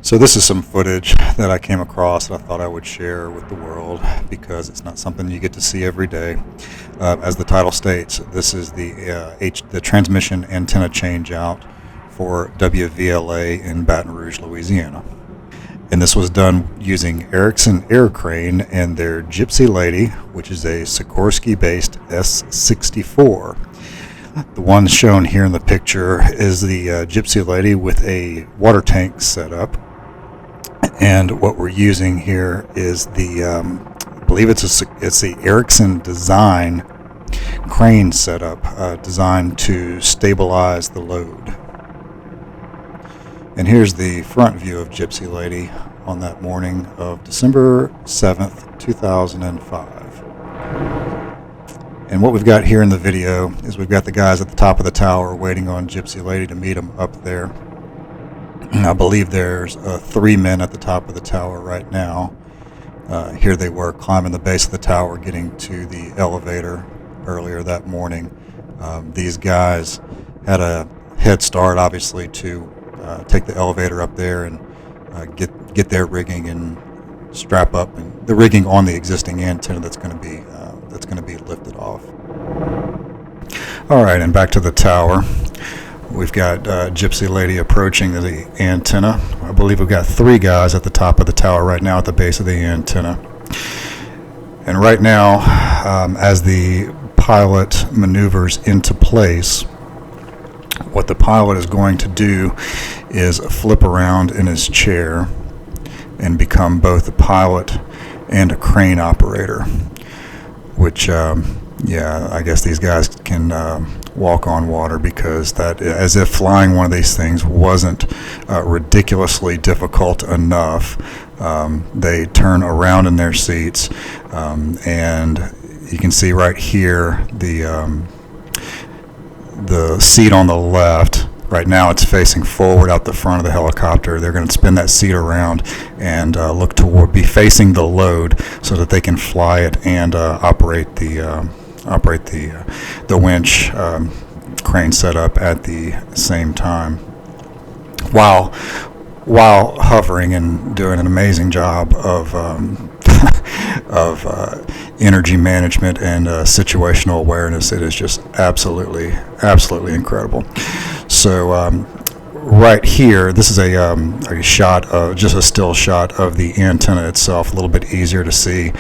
So this is some footage that I came across that I thought I would share with the world because it's not something you get to see every day. As the title states, this is the transmission antenna changeout for WVLA in Baton Rouge, Louisiana. And this was done using Erickson air crane and their Gypsy Lady, which is a Sikorsky-based S-64. The one shown here in the picture is the Gypsy Lady with a water tank set up. And what we're using here is the, I believe it's the Erickson design crane setup designed to stabilize the load. And here's the front view of Gypsy Lady on that morning of December 7th, 2005. And what we've got here in the video is we've got the guys at the top of the tower waiting on Gypsy Lady to meet them up there. I believe there's 3 men at the top of the tower right now. Here they were climbing the base of the tower, getting to the elevator earlier that morning. These guys had a head start, obviously, to take the elevator up there and get their rigging and strap up and the rigging on the existing antenna that's going to be lifted off. All right, and back to the tower. We've got Gypsy Lady approaching the antenna. I believe we've got 3 guys at the top of the tower right now at the base of the antenna. And right now, as the pilot maneuvers into place, what the pilot is going to do is flip around in his chair and become both a pilot and a crane operator, which, I guess these guys can walk on water, because that, as if flying one of these things wasn't ridiculously difficult enough, they turn around in their seats, and you can see right here the seat on the left. Right now it's facing forward out the front of the helicopter. They're going to spin that seat around and look toward, be facing the load so that they can fly it and operate the winch crane setup at the same time, while hovering and doing an amazing job of energy management and situational awareness. It is just absolutely incredible. So right here, this is a shot of, just a still shot of the antenna itself, a little bit easier to see.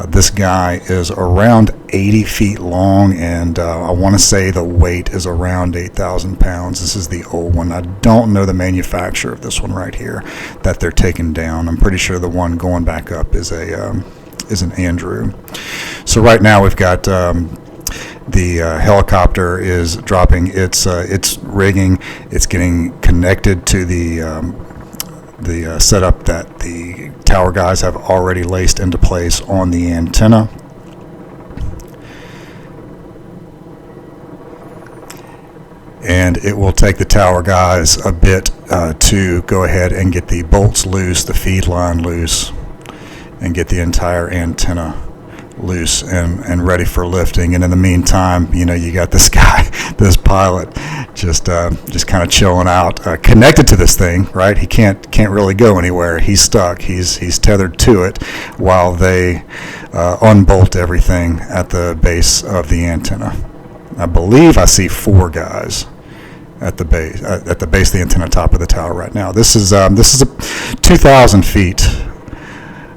This guy is around 80 feet long, and I want to say the weight is around 8,000 pounds. This is the old one. I don't know the manufacturer of this one right here that they're taking down. I'm pretty sure the one going back up is an Andrew. So right now we've got the helicopter is dropping its rigging. It's getting connected to the setup that the tower guys have already laced into place on the antenna. And it will take the tower guys a bit to go ahead and get the bolts loose, the feed line loose, and get the entire antenna loose and ready for lifting. And in the meantime, you got this guy, this pilot, just kind of chilling out, connected to this thing, right? He can't really go anywhere. He's stuck. He's tethered to it while they unbolt everything at the base of the antenna. I believe I see 4 guys at the base of the antenna, top of the tower right now. This is 2,000 feet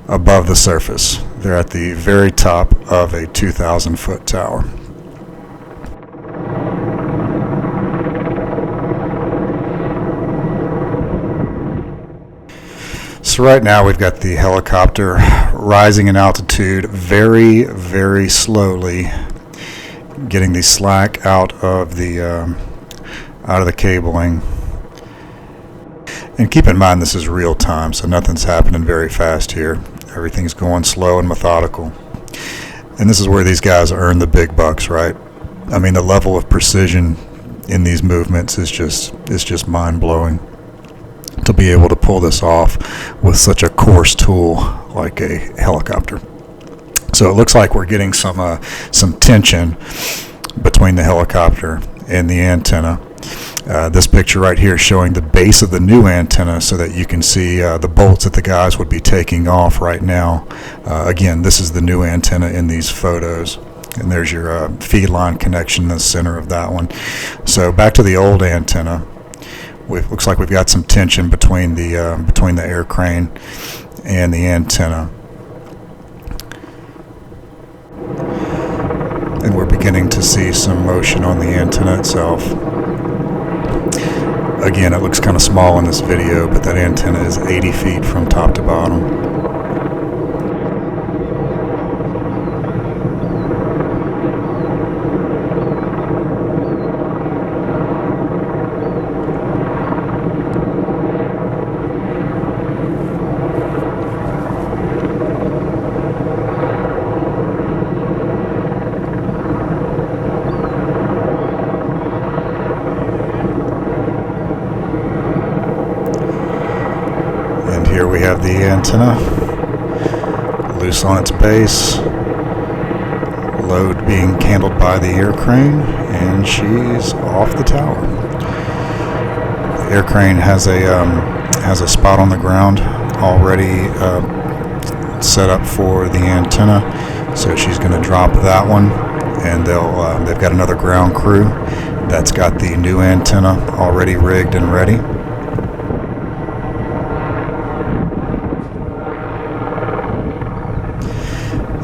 above the surface. They're at the very top of a 2,000-foot tower. So right now we've got the helicopter rising in altitude very, very slowly, getting the slack out of the cabling. And keep in mind, this is real time, so nothing's happening very fast here. Everything's going slow and methodical. And this is where these guys earn the big bucks, right? I mean, the level of precision in these movements is just mind-blowing. To be able to pull this off with such a coarse tool like a helicopter. So it looks like we're getting some tension between the helicopter and the antenna. This picture right here is showing the base of the new antenna so that you can see the bolts that the guys would be taking off right now. Again, this is the new antenna in these photos. And there's your feed line connection in the center of that one. So back to the old antenna. Looks like we've got some tension between the air crane and the antenna. And we're beginning to see some motion on the antenna itself. Again, it looks kind of small in this video, but that antenna is 80 feet from top to bottom. Here we have the antenna loose on its base, load being handled by the air crane, and she's off the tower. The air crane has a spot on the ground already set up for the antenna, so she's going to drop that one, and they've got another ground crew that's got the new antenna already rigged and ready.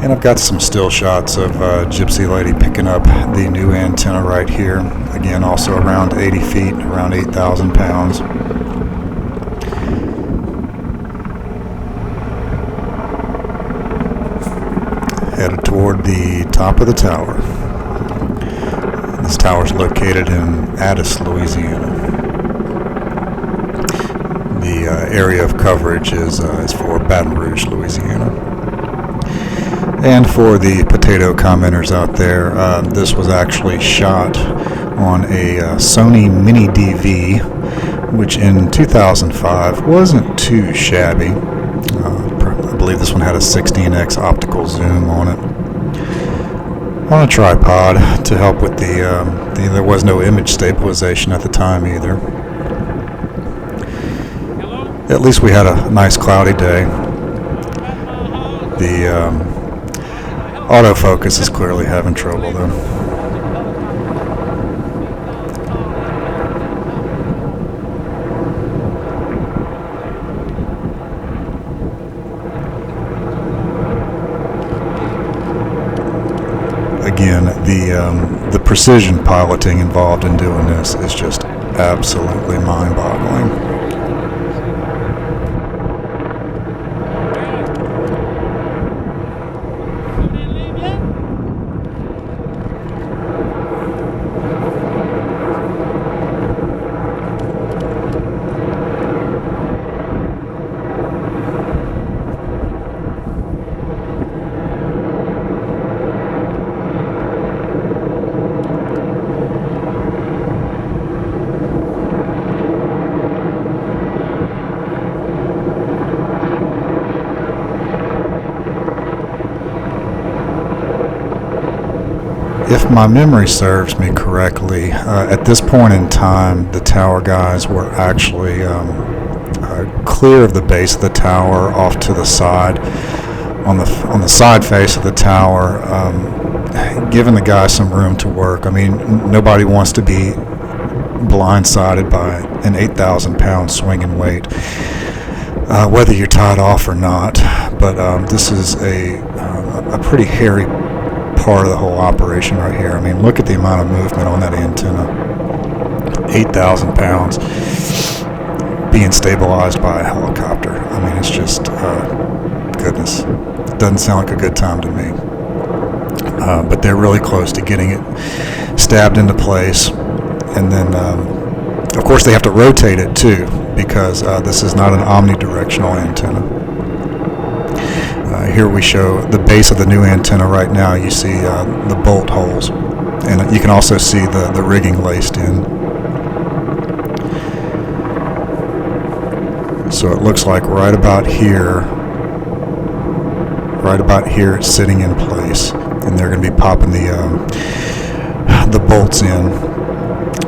And I've got some still shots of Gypsy Lady picking up the new antenna right here. Again, also around 80 feet, around 8,000 pounds. Headed toward the top of the tower. This tower is located in Addis, Louisiana. The area of coverage is for Baton Rouge, Louisiana. And for the potato commenters out there, this was actually shot on a Sony Mini DV, which in 2005 wasn't too shabby. I believe this one had a 16x optical zoom on it. On a tripod to help with there was no image stabilization at the time either. At least we had a nice cloudy day. The autofocus is clearly having trouble though. Again, the precision piloting involved in doing this is just absolutely mind-boggling. If my memory serves me correctly, at this point in time, the tower guys were actually clear of the base of the tower, off to the side, on the side face of the tower, giving the guys some room to work. I mean, nobody wants to be blindsided by an 8,000-pound swinging weight, whether you're tied off or not. But this is a pretty hairy part of the whole operation right here. I mean, look at the amount of movement on that antenna. 8,000 pounds being stabilized by a helicopter. I mean, it's just goodness. It doesn't sound like a good time to me. But they're really close to getting it stabbed into place, and then of course they have to rotate it too, because this is not an omnidirectional antenna. Here we show the base of the new antenna right now. You see the bolt holes, and you can also see the rigging laced in. So it looks like right about here it's sitting in place, and they're going to be popping the bolts in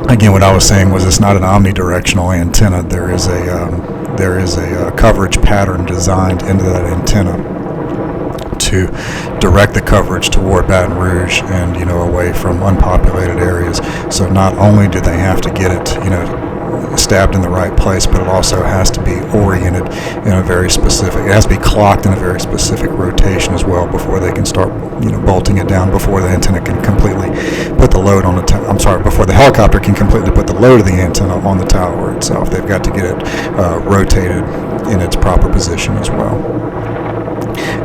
again, what I was saying was it's not an omnidirectional antenna. There is a coverage pattern designed into that antenna to direct the coverage toward Baton Rouge and, away from unpopulated areas. So not only do they have to get it, stabbed in the right place, but it also has to be oriented in a very specific, it has to be clocked in a very specific rotation as well before they can start, bolting it down, before the antenna can completely put the load on before the helicopter can completely put the load of the antenna on the tower itself. They've got to get it rotated in its proper position as well.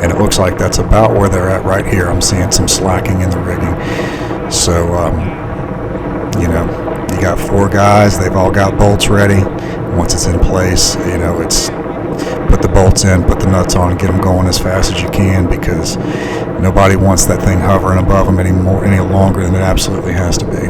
And it looks like that's about where they're at right here. I'm seeing some slacking in the rigging. So, you got 4 guys. They've all got bolts ready. Once it's in place, it's put the bolts in, put the nuts on, and get them going as fast as you can, because nobody wants that thing hovering above them any longer than it absolutely has to be.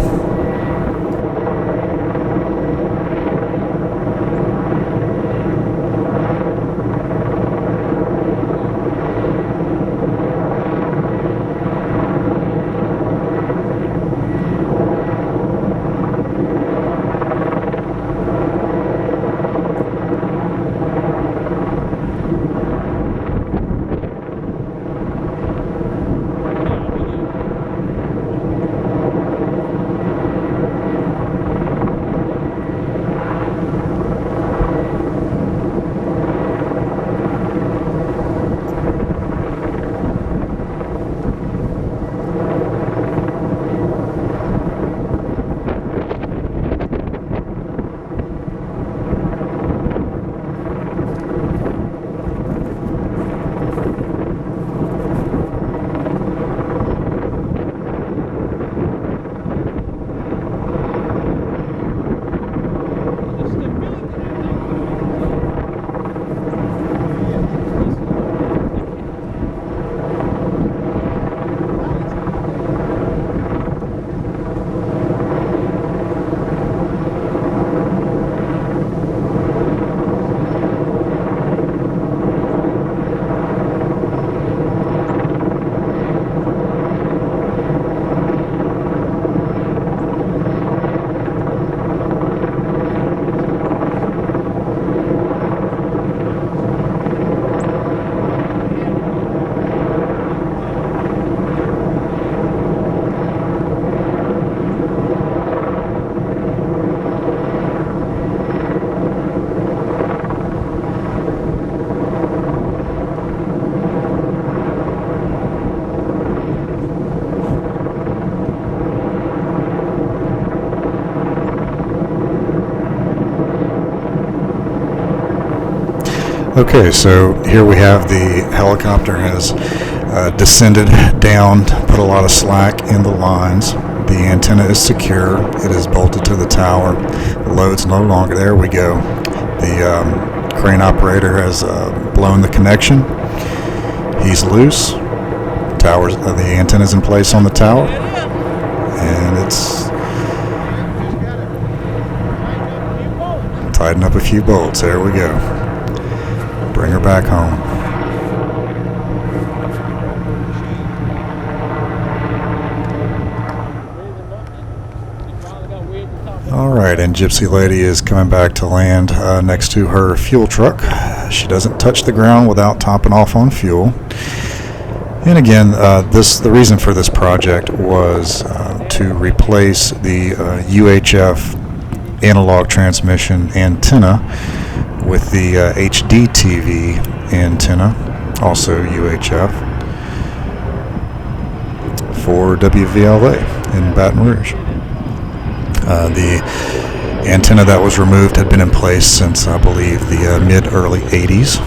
Okay, so here we have the helicopter has descended down, put a lot of slack in the lines. The antenna is secure. It is bolted to the tower. The load's no longer. There we go. The crane operator has blown the connection. He's loose. The antenna's in place on the tower, and it's tighten up a few bolts. There we go. Bring her back home. Alright, and Gypsy Lady is coming back to land next to her fuel truck. She doesn't touch the ground without topping off on fuel. And again, the reason for this project was to replace the UHF analog transmission antenna with the HDTV antenna, also UHF, for WVLA in Baton Rouge. The antenna that was removed had been in place since, I believe, the mid-early 80s.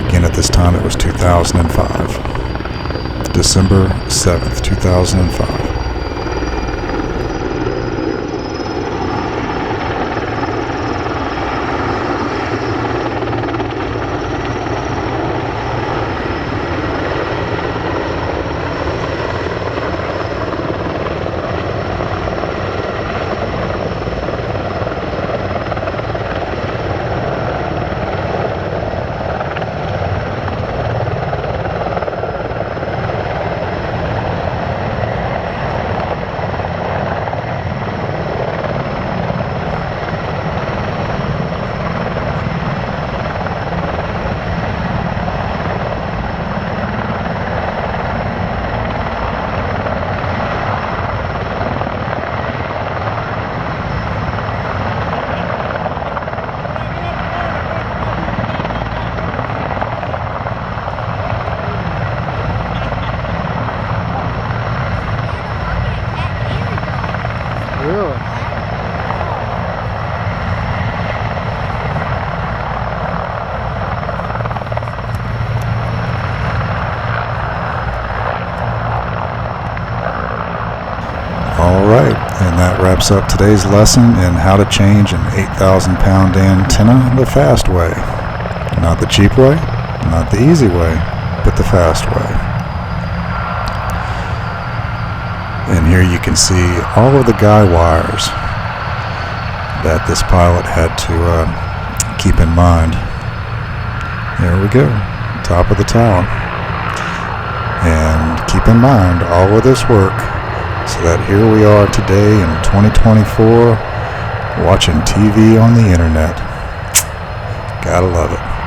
Again, at this time it was 2005. December 7th, 2005. wraps up today's lesson in how to change an 8,000-pound antenna the fast way. Not the cheap way, not the easy way, but the fast way. And here you can see all of the guy wires that this pilot had to keep in mind. There we go, top of the tower. And keep in mind all of this work so that here we are today in 2024 watching TV on the internet. Gotta love it.